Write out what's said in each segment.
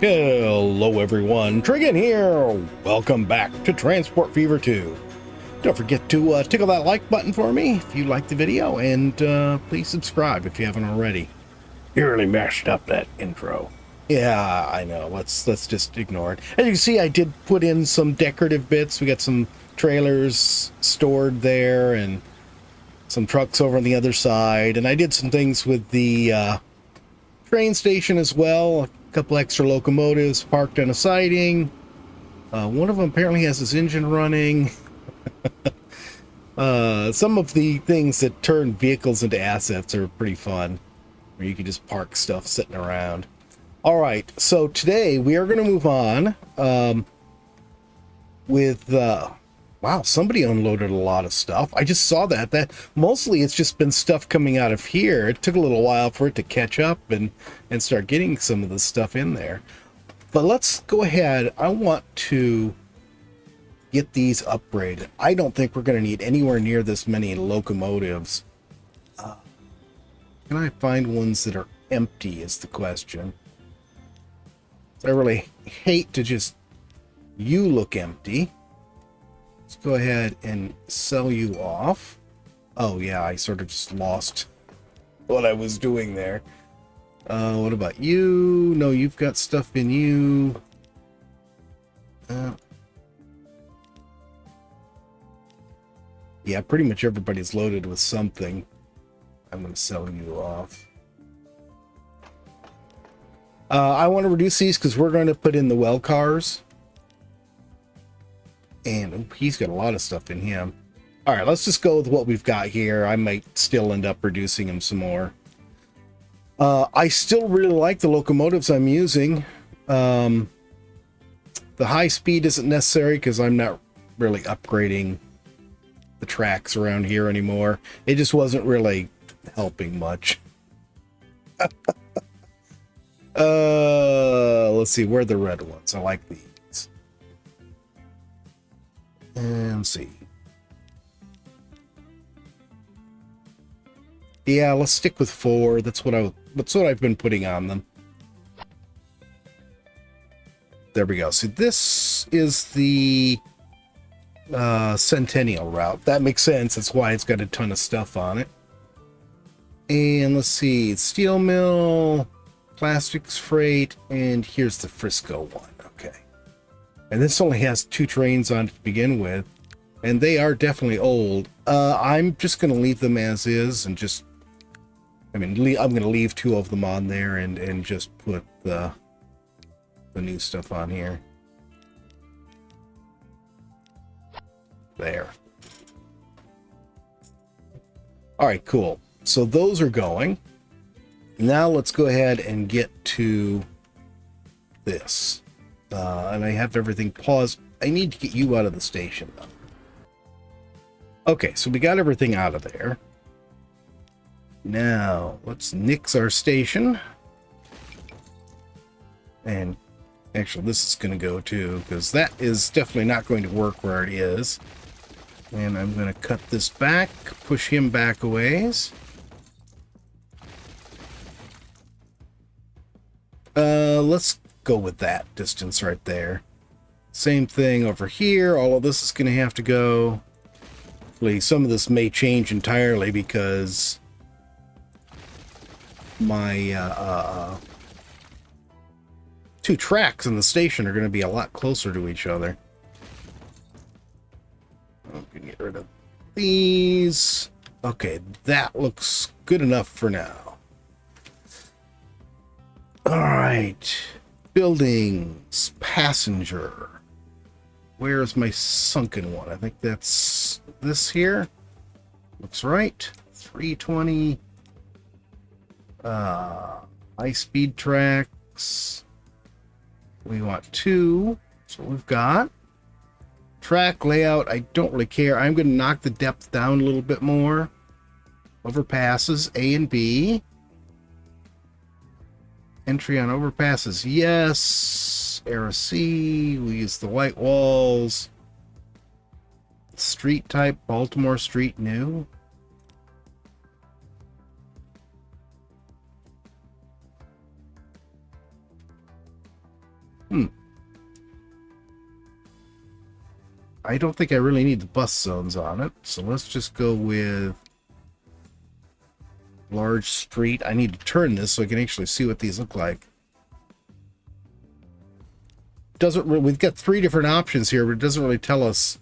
Hello everyone, Trigan here. Welcome back to Transport Fever 2. Don't forget to tickle that like button for me if you like the video, and please subscribe if you haven't already. You really mashed up that intro. Yeah, I know. Let's just ignore it. As you can see, I did put in some decorative bits. We got some trailers stored there and some trucks over on the other side, and I did some things with the train station as well. A couple extra locomotives parked on a siding. One of them apparently has his engine running. Some of the things that turn vehicles into assets are pretty fun, where you can just park stuff sitting around. All right, so today we are going to move on with wow, somebody unloaded a lot of stuff. I just saw that mostly it's just been stuff coming out of here. It took a little while for it to catch up and start getting some of the stuff in there. But let's go ahead. I want to get these upgraded. I don't think we're going to need anywhere near this many locomotives. Can I find ones that are empty is the question. I really hate to just you look empty. Let's go ahead and sell you off. Oh yeah, I sort of just lost what I was doing there. What about you? No, you've got stuff in you. Yeah, pretty much everybody's loaded with something. I'm going to sell you off. I want to reduce these because we're going to put in the well cars. And he's got a lot of stuff in him. All right, let's just go with what we've got here. I might still end up reducing him some more. I still really like the locomotives I'm using. The high speed isn't necessary because I'm not really upgrading the tracks around here anymore. It just wasn't really helping much. Let's see, where are the red ones? I like these. And see. Yeah, let's stick with 4. That's what I've been putting on them. There we go. See, this is the Centennial route. That makes sense. That's why it's got a ton of stuff on it. And let's see, steel mill, plastics freight, and here's the Frisco one. Okay. And this only has 2 trains on it to begin with, and they are definitely old. I'm just going to leave them as is, and just, I'm going to leave 2 of them on there and just put the new stuff on here. There. All right, cool. So those are going. Now let's go ahead and get to this. And I have everything paused. I need to get you out of the station, though. Okay, so we got everything out of there. Now, let's nix our station. And actually, this is going to go too, because that is definitely not going to work where it is. And I'm going to cut this back, push him back a ways. Let's go with that distance right there. Same thing over here. All of this is going to have to go. Hopefully, some of this may change entirely because my 2 tracks in the station are going to be a lot closer to each other. I'm going to get rid of these. Okay, that looks good enough for now. All right, buildings, passenger. Where's my sunken one? I think that's this here. Looks right. 320. High-speed tracks. We want 2. That's what we've got. Track layout, I don't really care. I'm going to knock the depth down a little bit more. Overpasses, A and B. Entry on overpasses, yes. Era C, we use the white walls. Street type, Baltimore Street new. Hmm. I don't think I really need the bus zones on it, so let's just go with large street. I need to turn this so I can actually see what these look like. We've got 3 different options here, but it doesn't really tell us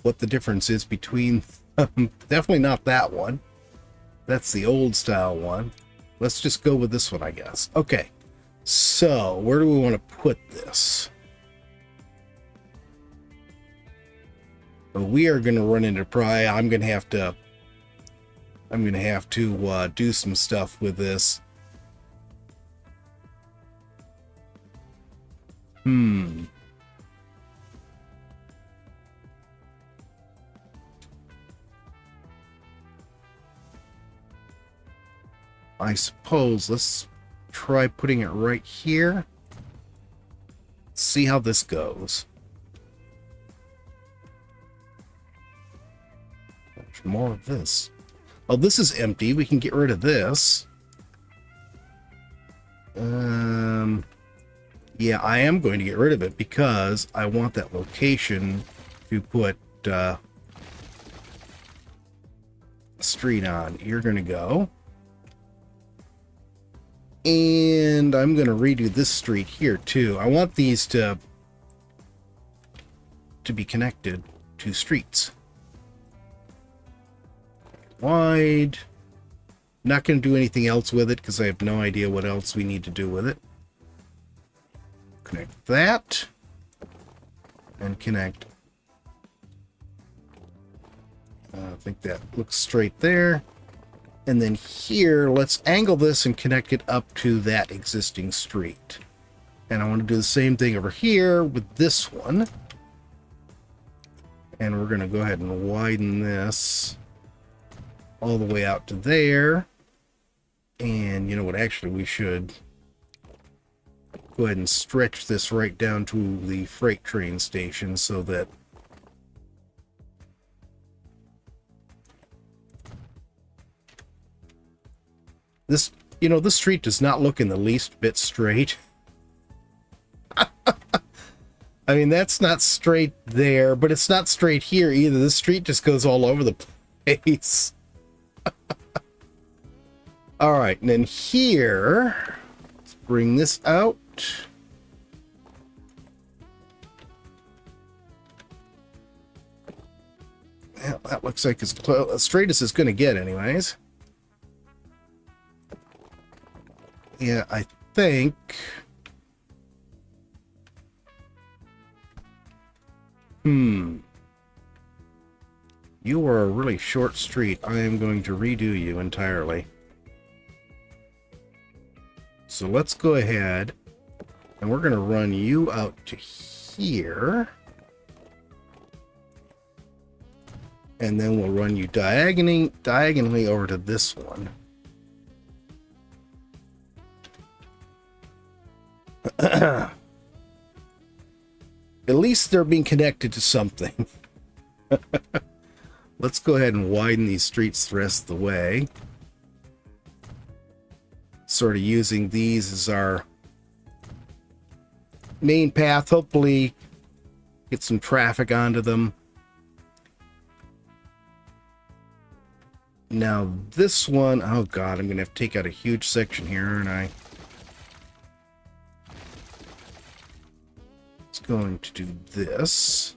what the difference is between them. Definitely not that one. That's the old style one. Let's just go with this one, I guess. Okay, so where do we want to put this? Well, we are going to run into probably. I'm going to have to do some stuff with this. I suppose let's try putting it right here. See how this goes. There's more of this. Oh, this is empty. We can get rid of this. Yeah, I am going to get rid of it because I want that location to put a street on. You're going to go. And I'm going to redo this street here too. I want these to be connected to streets. Wide. Not going to do anything else with it because I have no idea what else we need to do with it. Connect that. And connect. I think that looks straight there. And then here, let's angle this and connect it up to that existing street. And I want to do the same thing over here with this one. And we're going to go ahead and widen this all the way out to there. And you know what, actually we should go ahead and stretch this right down to the freight train station so that this street does not look in the least bit straight. I mean, that's not straight there, but it's not straight here either. This street just goes all over the place. All right, and then here, let's bring this out. Well, that looks like as straight as it's going to get anyways. Yeah, I think... You are a really short street. I am going to redo you entirely. So let's go ahead and we're going to run you out to here. And then we'll run you diagonally over to this one. At least they're being connected to something. Let's go ahead and widen these streets the rest of the way. Sort of using these as our main path. Hopefully get some traffic onto them. Now this one, oh god, I'm going to have to take out a huge section here, aren't I? It's going to do this.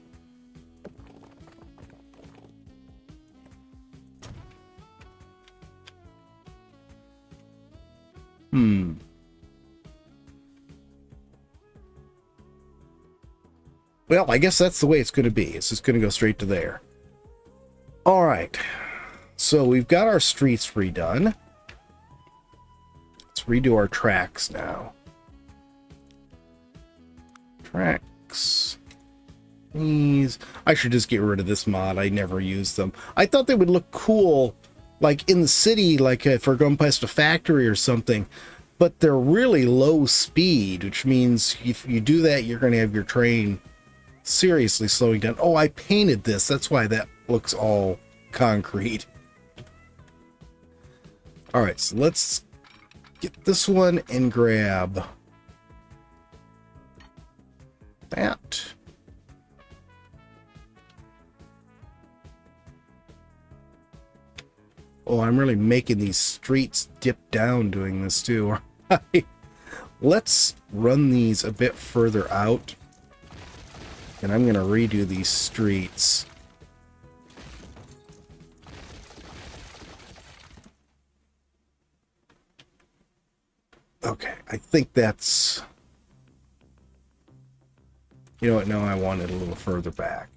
Well, I guess that's the way it's going to be. It's just going to go straight to there. All right. So we've got our streets redone. Let's redo our tracks now. Tracks. These. I should just get rid of this mod. I never use them. I thought they would look cool, like in the city, like if we're going past a factory or something. But they're really low speed, which means if you do that, you're going to have your train seriously slowing down. Oh, I painted this. That's why that looks all concrete. All right, so let's get this one and grab that. Oh, I'm really making these streets dip down doing this too. Let's run these a bit further out. And I'm going to redo these streets. Okay, I think that's... You know what? No, I want it a little further back.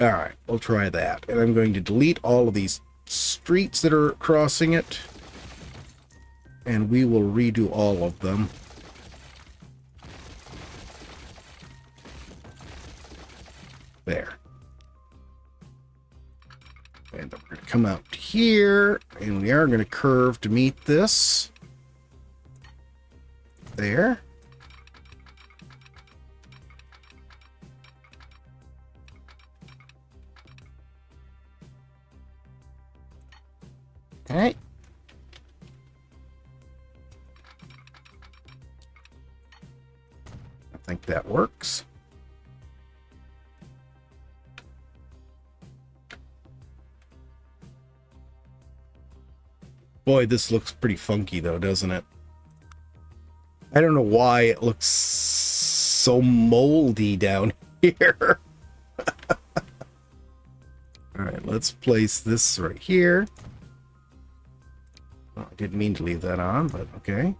Alright, we'll try that. And I'm going to delete all of these streets that are crossing it. And we will redo all of them. There. And we're going to come out here. And we are going to curve to meet this. There. Alright. I think that works. Boy, this looks pretty funky though, doesn't it? I don't know why it looks so moldy down here. Alright, let's place this right here. Well, I didn't mean to leave that on, but okay.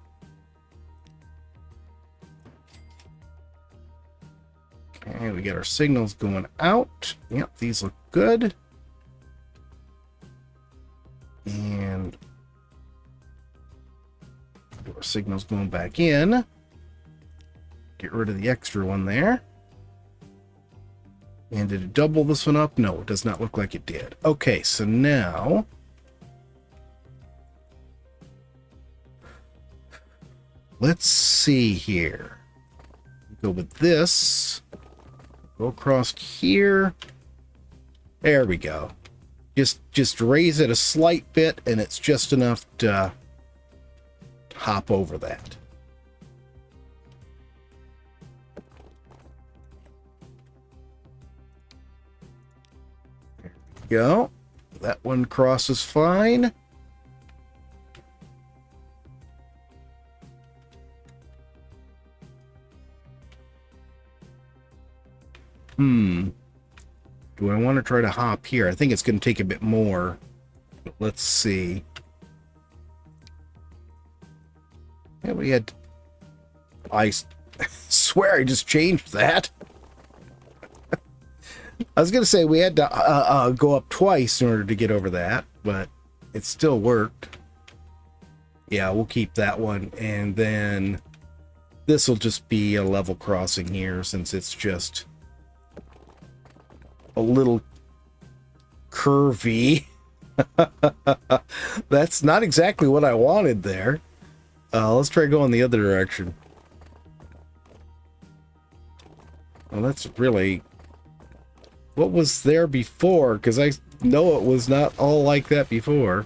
Okay, we got our signals going out. Yep, these look good. And our signals going back in. Get rid of the extra one there. And did it double this one up? No, it does not look like it did. Okay, so now... let's see here. Go with this. Go across here. There we go. Just raise it a slight bit, and it's just enough to hop over that. There we go. That one crosses fine. Do I want to try to hop here? I think it's going to take a bit more. Let's see. Yeah, we had... I swear I just changed that. I was going to say we had to go up twice in order to get over that, but it still worked. Yeah, we'll keep that one. And then this will just be a level crossing here since it's just a little curvy. That's not exactly what I wanted there. Let's try going the other direction. Well, that's really what was there before, because I know it was not all like that before.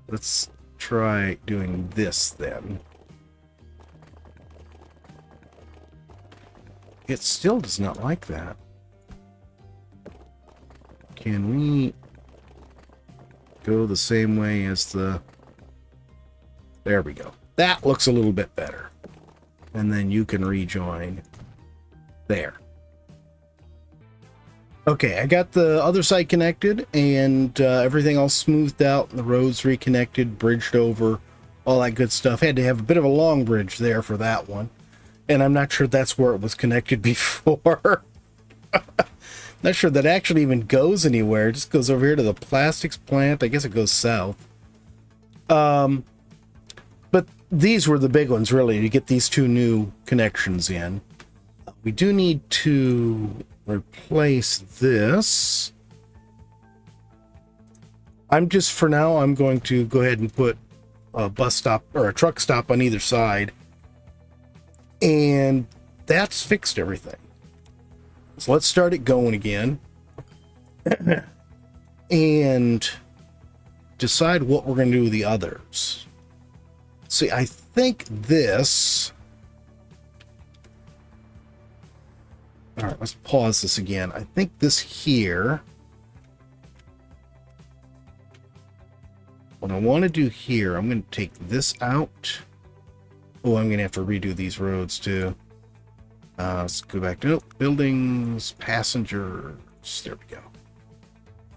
Let's try doing this then. It still does not like that. Can we go the same way as the... There we go. That looks a little bit better. And then you can rejoin there. Okay, I got the other side connected and everything all smoothed out. The roads reconnected, bridged over, all that good stuff. Had to have a bit of a long bridge there for that one. And I'm not sure that's where it was connected before. Not sure that actually even goes anywhere. It just goes over here to the plastics plant. I guess it goes south. But these were the big ones, really, to get these two new connections in. We do need to replace this. For now, I'm going to go ahead and put a bus stop or a truck stop on either side. And that's fixed everything. So let's start it going again. And decide what we're going to do with the others. See, I think this... All right, let's pause this again. I think this here... What I want to do here, I'm going to take this out. Oh, I'm going to have to redo these roads too. Let's go back to buildings, passengers. There we go.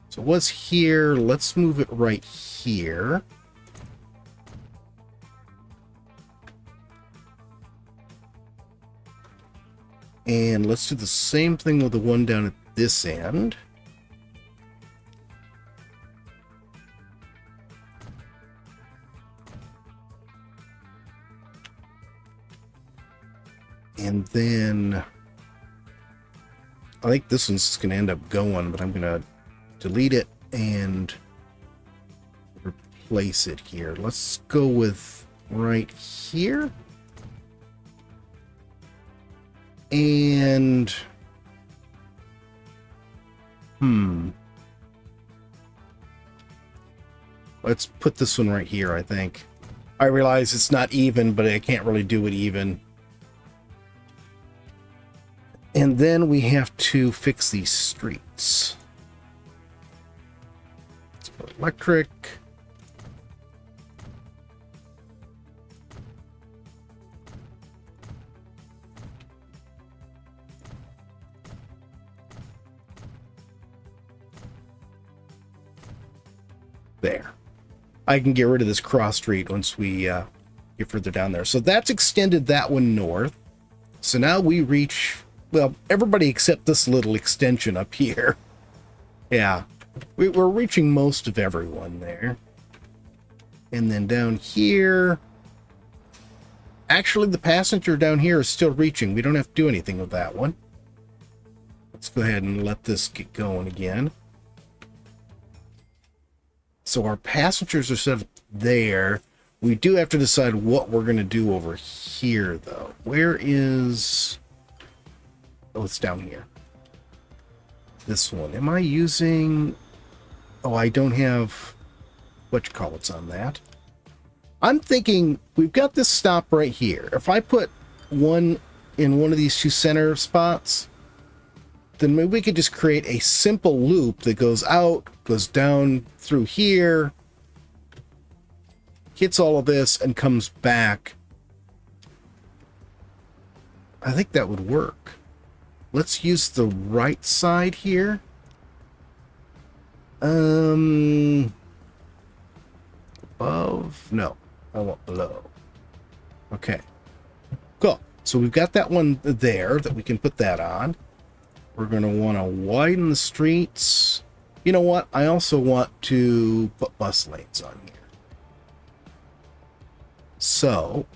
So what's here? Let's move it right here. And let's do the same thing with the one down at this end. And then I think this one's just going to end up going, but I'm going to delete it and replace it here. Let's go with right here. And let's put this one right here, I think. I realize it's not even, but I can't really do it even. And then we have to fix these streets. Let's go electric. There. I can get rid of this cross street once we get further down there. So that's extended that one north. So now we reach... Well, everybody except this little extension up here. Yeah, we're reaching most of everyone there. And then down here... Actually, the passenger down here is still reaching. We don't have to do anything with that one. Let's go ahead and let this get going again. So our passengers are set up there. We do have to decide what we're going to do over here, though. Where is... Oh, it's down here. This one. Am I using... Oh, I don't have... Whatchamacallits on that. I'm thinking we've got this stop right here. If I put one in one of these two center spots, then maybe we could just create a simple loop that goes out, goes down through here, hits all of this, and comes back. I think that would work. Let's use the right side here. Above? No, I want below. Okay, cool. So we've got that one there that we can put that on. We're going to want to widen the streets. You know what? I also want to put bus lanes on here. So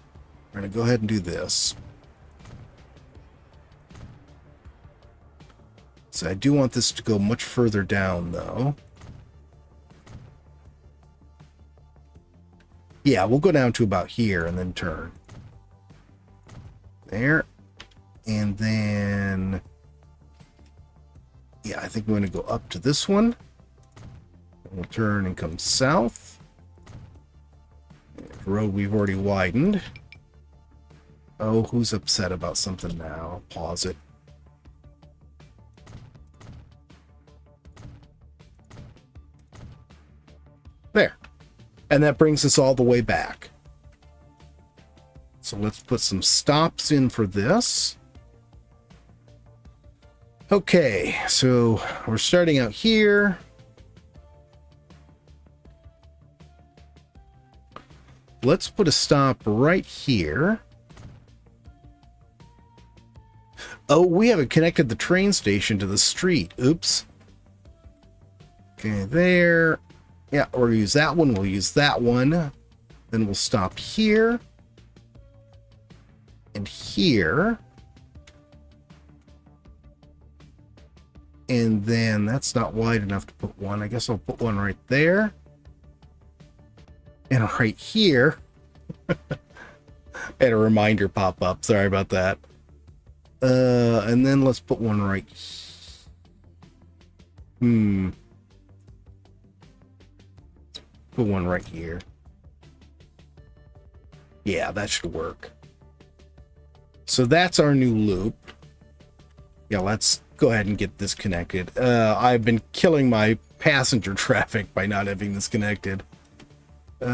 we're going to go ahead and do this. So I do want this to go much further down, though. Yeah, we'll go down to about here and then turn. There. And then... Yeah, I think we're going to go up to this one. We'll turn and come south. The road we've already widened. Oh, who's upset about something now? Pause it. There. And that brings us all the way back. So let's put some stops in for this. Okay, so we're starting out here. Let's put a stop right here. Oh, we haven't connected the train station to the street. Oops. Okay, there. Yeah, or use that one. We'll use that one. Then we'll stop here. And here. And then that's not wide enough to put one. I guess I'll put one right there. And right here. I had a reminder pop up. Sorry about that. And then let's put one right. Put one right here. Yeah, that should work. So that's our new loop. Yeah, let's go ahead and get this connected. I've been killing my passenger traffic by not having this connected. No.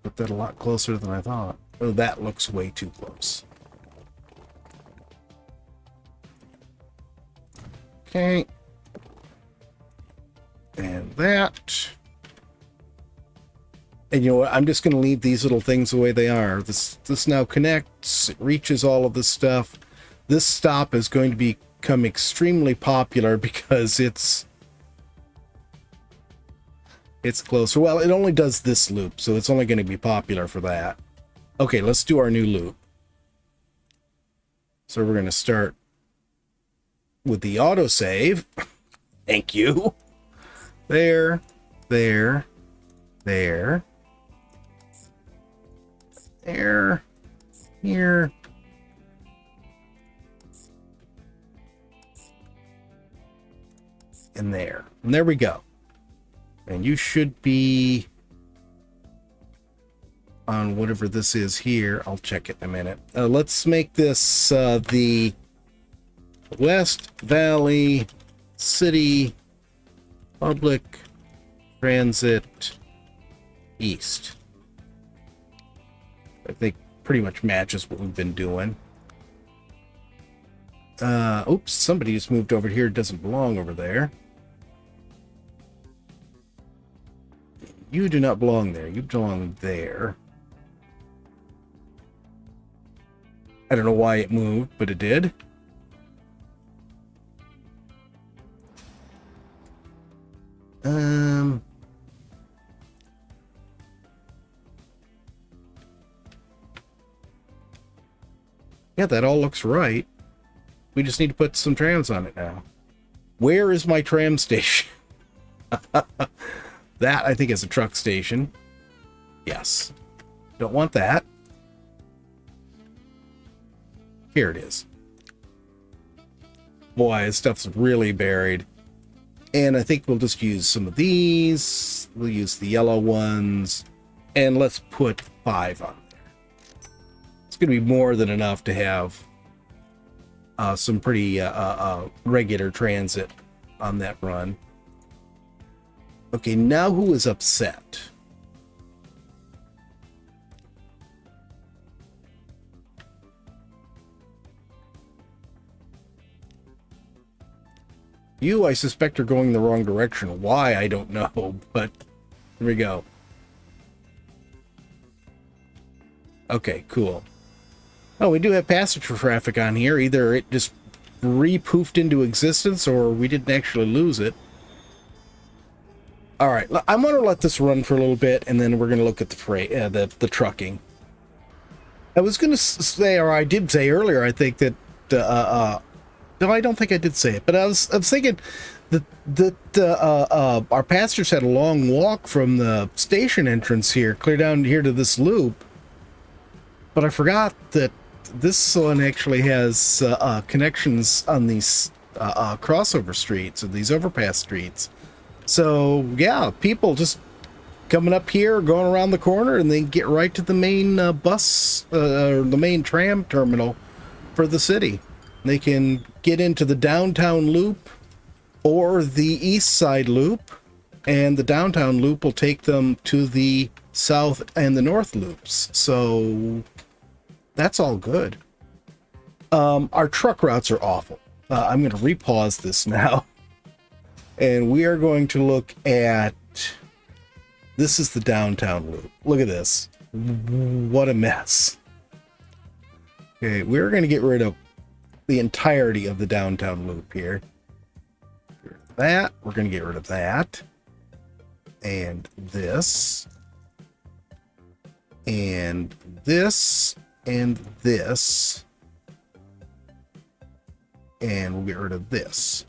Put that a lot closer than I thought. Oh, that looks way too close. Okay. And that. And you know what? I'm just going to leave these little things the way they are. This now connects. It reaches all of this stuff. This stop is going to become extremely popular because it's closer. Well, it only does this loop, so it's only going to be popular for that. Okay, let's do our new loop. So we're going to start with the autosave. Thank you. There, here, and there. And there we go. And you should be on whatever this is here. I'll check it in a minute. Let's make this the West Valley City Public Transit East. I think pretty much matches what we've been doing. Oops, somebody just moved over here. It doesn't belong over there. You do not belong there. You belong there. I don't know why it moved, but it did. Yeah, that all looks right. We just need to put some trams on it now. Where is my tram station? That, I think, is a truck station. Yes. Don't want that. Here it is. Boy, this stuff's really buried. And I think we'll just use some of these. We'll use the yellow ones. And let's put 5 on there. It's going to be more than enough to have some pretty regular transit on that run. Okay, now who is upset? You, I suspect, are going the wrong direction. Why, I don't know, but here we go. Okay, cool. Oh, we do have passenger traffic on here. Either it just re-poofed into existence or we didn't actually lose it. All right, I'm going to let this run for a little bit, and then we're going to look at the freight, the trucking. I was going to say, or I did say earlier, I think that no, I don't think I did say it, but I was thinking that our passengers had a long walk from the station entrance here, clear down here to this loop. But I forgot that this one actually has connections on these crossover streets, or these overpass streets. So yeah, people just coming up here, going around the corner, and they get right to the main bus, or the main tram terminal for the city. They can get into the downtown loop or the east side loop, and the downtown loop will take them to the south and the north loops. So that's all good. Our truck routes are awful. I'm going to repause this now. And we are going to look at, this is the downtown loop. Look at this. What a mess. Okay, we're going to get rid of the entirety of the downtown loop here. Get rid of that. We're going to get rid of that. And this. And this. And this. And we'll get rid of this.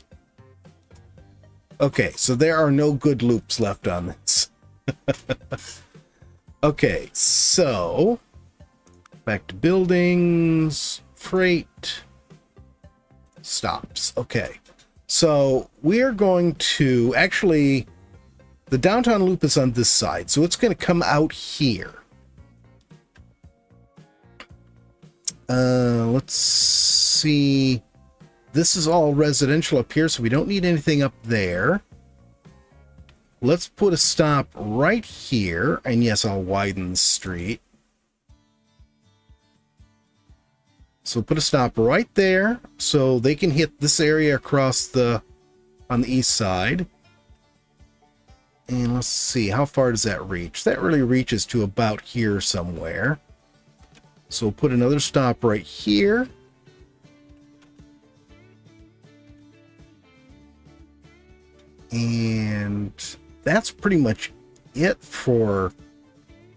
Okay, so there are no good loops left on this. Okay, so back to buildings, freight, stops. Okay. So we're going to actually, the downtown loop is on this side, so it's going to come out here. Let's see. This is all residential up here, so we don't need anything up there. Let's put a stop right here, and yes, I'll widen the street. So put a stop right there, so they can hit this area across on the east side. And let's see, how far does that reach? That really reaches to about here somewhere. So we'll put another stop right here. And that's pretty much it for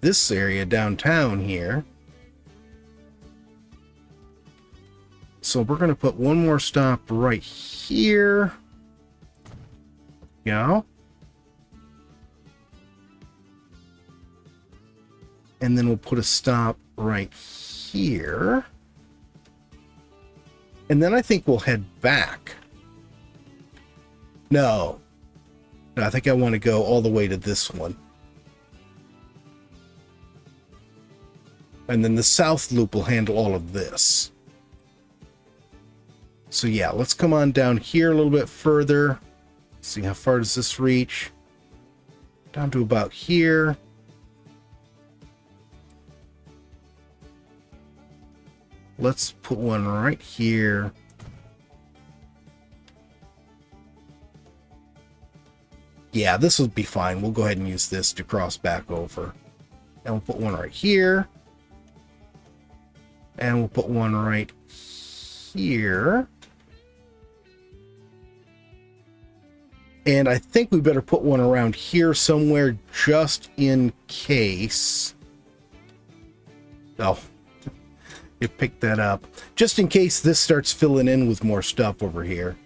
this area downtown here. So we're going to put one more stop right here. Yeah. And then we'll put a stop right here. And then I think we'll head back. No, I think I want to go all the way to this one. And then the south loop will handle all of this. So yeah, let's come on down here a little bit further. See how far does this reach? Down to about here. Let's put one right here. Yeah, this will be fine. We'll go ahead and use this to cross back over. And we'll put one right here. And we'll put one right here. And I think we better put one around here somewhere just in case. Oh, you picked that up. Just in case this starts filling in with more stuff over here.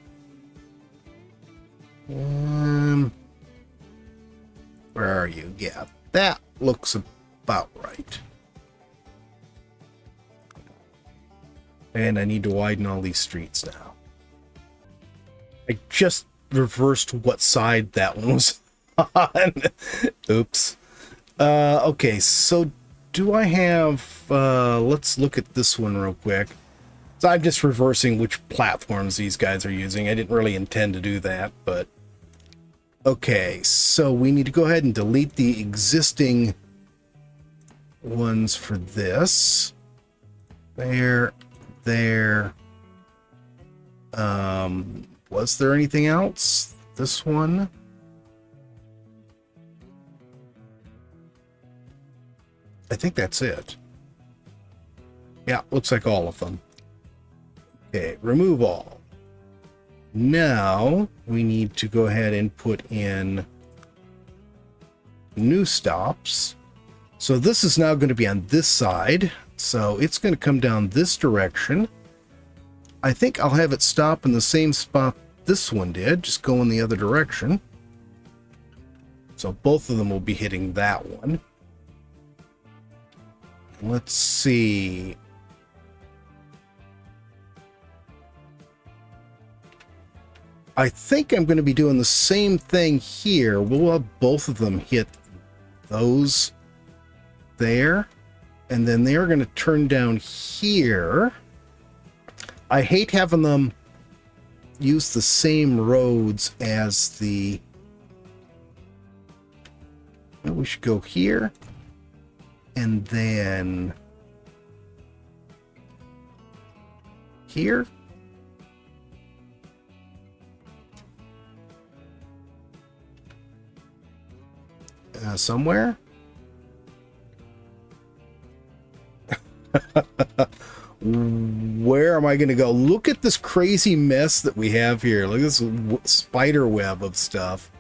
Where are you? Yeah, that looks about right. And I need to widen all these streets now. I just reversed what side that one was on. Oops. Okay, so do I have... let's look at this one real quick. So I'm just reversing which platforms these guys are using. I didn't really intend to do that, but... Okay, so we need to go ahead and delete the existing ones for this. There. Was there anything else? This one? I think that's it. Yeah, looks like all of them. Okay, remove all. Now we need to go ahead and put in new stops. So this is now going to be on this side. So it's going to come down this direction. I think I'll have it stop in the same spot this one did, just go in the other direction. So both of them will be hitting that one. Let's see. I think I'm going to be doing the same thing here. We'll have both of them hit those there. And then they're going to turn down here. I hate having them use the same roads as the... Well, we should go here. And then... here. Somewhere. Where am I going to go? Look at this crazy mess that we have here. Look at this spider web of stuff.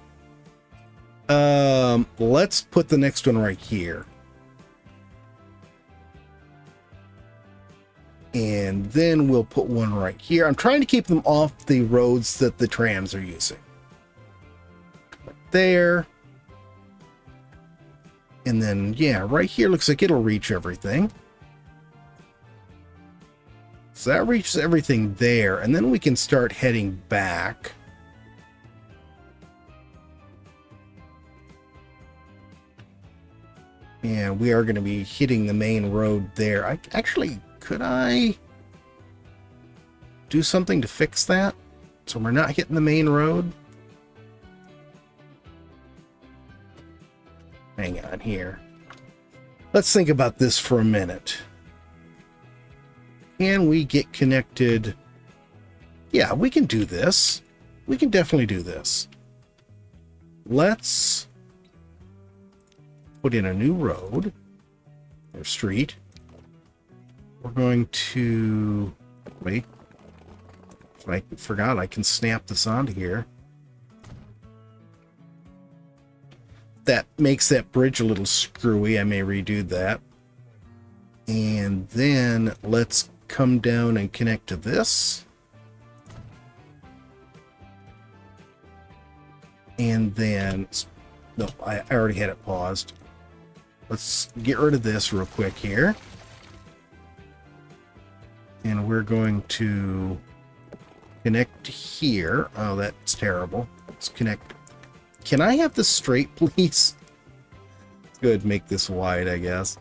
Let's put the next one right here. And then we'll put one right here. I'm trying to keep them off the roads that the trams are using. Right there. And then, yeah, right here looks like it'll reach everything. So that reaches everything there, and then we can start heading back. And we are going to be hitting the main road there. Could I do something to fix that so we're not hitting the main road? Hang on here. Let's think about this for a minute. Can we get connected? Yeah, we can do this. We can definitely do this. Let's put in a new road or street. We're going to wait. I forgot I can snap this onto here. That makes that bridge a little screwy. I may redo that. And then let's come down and connect to this. And then, no, I already had it paused. Let's get rid of this real quick here. And we're going to connect here. Oh, that's terrible. Let's connect. Can I have this straight, please? Good, make this wide, I guess.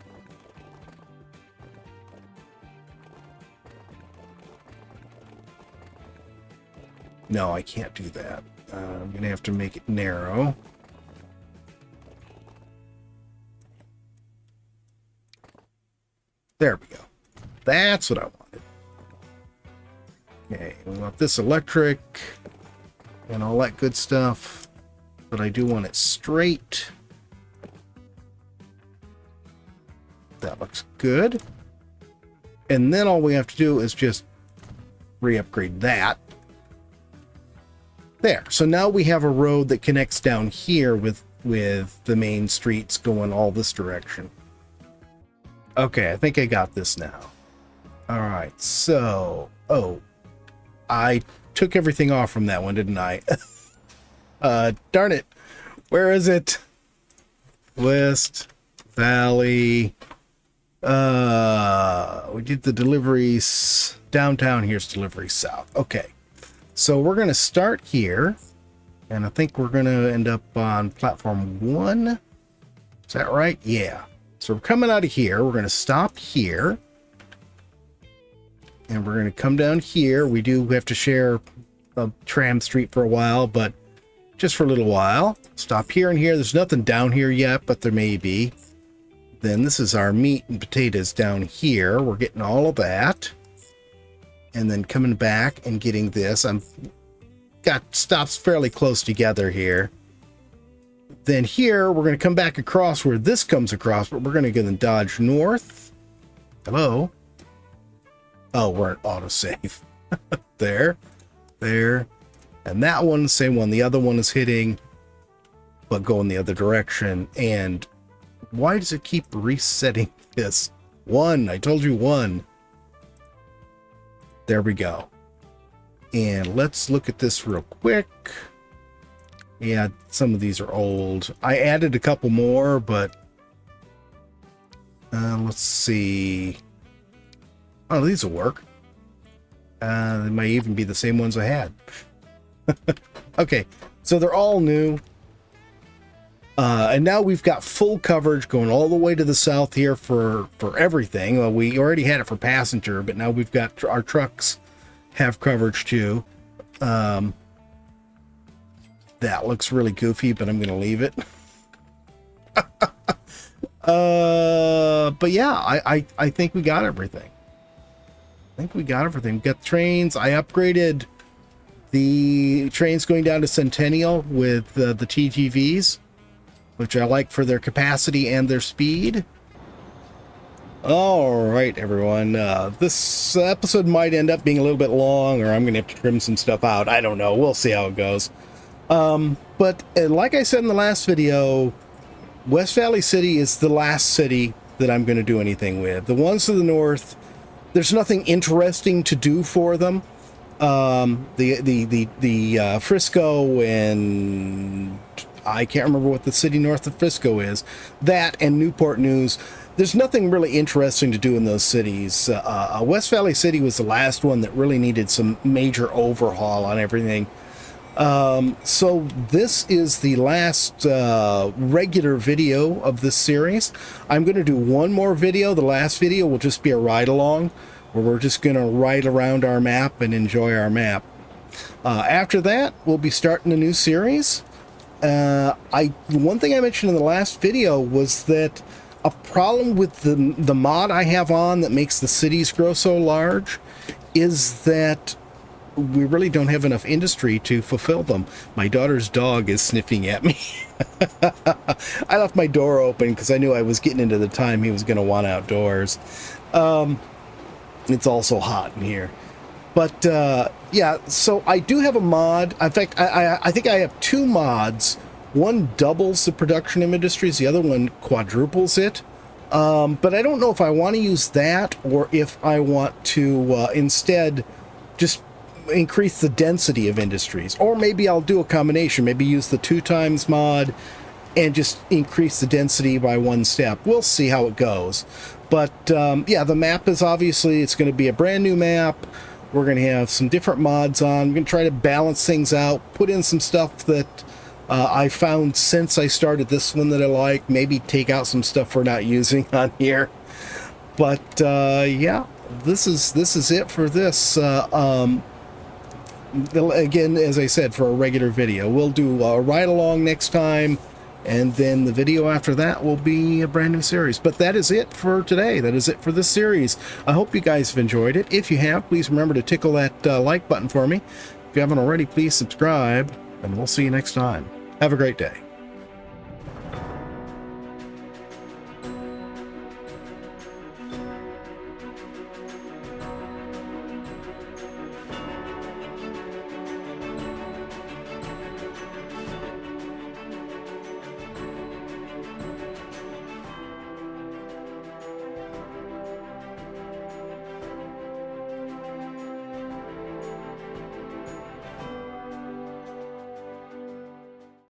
No, I can't do that. I'm going to have to make it narrow. There we go. That's what I wanted. Okay, we want this electric and all that good stuff, but I do want it straight. That looks good. And then all we have to do is just re-upgrade that. There. So now we have a road that connects down here with the main streets going all this direction. Okay, I think I got this now. All right, so, oh, I took everything off from that one, didn't I? Darn it. Where is it? West Valley. We did the deliveries downtown. Here's delivery south. Okay. So we're going to start here, and I think we're going to end up on platform 1. Is that right? Yeah. So we're coming out of here. We're going to stop here, and we're going to come down here. We do have to share a tram street for a while, but just for a little while. Stop here and here. There's nothing down here yet, but there may be. Then this is our meat and potatoes down here. We're getting all of that. And then coming back and getting this. I'm got stops fairly close together here. Then here, we're going to come back across where this comes across, but we're going to go and dodge north. Hello? Oh, we're at autosave. There. There. And that one, same one. The other one is hitting, but going the other direction. And why does it keep resetting this? 1. I told you 1. There we go. And let's look at this real quick. Yeah, some of these are old. I added a couple more, but let's see. Oh, these will work. They might even be the same ones I had. Okay, so they're all new. And now we've got full coverage going all the way to the south here for everything. Well, we already had it for passenger, but now we've got our trucks have coverage too. That looks really goofy, but I'm going to leave it. But yeah, I think we got everything. We got the trains. I upgraded the trains going down to Centennial with the TGVs, which I like for their capacity and their speed. All right, everyone. This episode might end up being a little bit long, or I'm going to have to trim some stuff out. I don't know. We'll see how it goes. But like I said in the last video, West Valley City is the last city that I'm going to do anything with. The ones to the north, there's nothing interesting to do for them. The Frisco and I can't remember what the city north of Frisco is. That and Newport News. There's nothing really interesting to do in those cities. West Valley City was the last one that really needed some major overhaul on everything. So this is the last regular video of this series. I'm going to do one more video. The last video will just be a ride-along, where we're just going to ride around our map and enjoy our map. After that, we'll be starting a new series. One thing I mentioned in the last video was that a problem with the mod I have on that makes the cities grow so large is that we really don't have enough industry to fulfill them. My daughter's dog is sniffing at me. I left my door open because I knew I was getting into the time he was going to want outdoors. It's also hot in here. But yeah, so I do have a mod. In fact, I think I have two mods. One doubles the production of industries, the other one quadruples it. But I don't know if I want to use that or if I want to instead just increase the density of industries. Or maybe I'll do a combination, maybe use the 2x mod and just increase the density by one step. We'll see how it goes. But yeah, the map is obviously, it's going to be a brand new map. We're going to have some different mods on. We're going to try to balance things out, put in some stuff that I found since I started this one that I like, maybe take out some stuff we're not using on here. But yeah, this is it for this. Again, as I said, for a regular video. We'll do a ride-along next time, and then the video after that will be a brand new series. But that is it for today. That is it for this series. I hope you guys have enjoyed it. If you have, please remember to tickle that like button for me. If you haven't already, please subscribe, and we'll see you next time. Have a great day.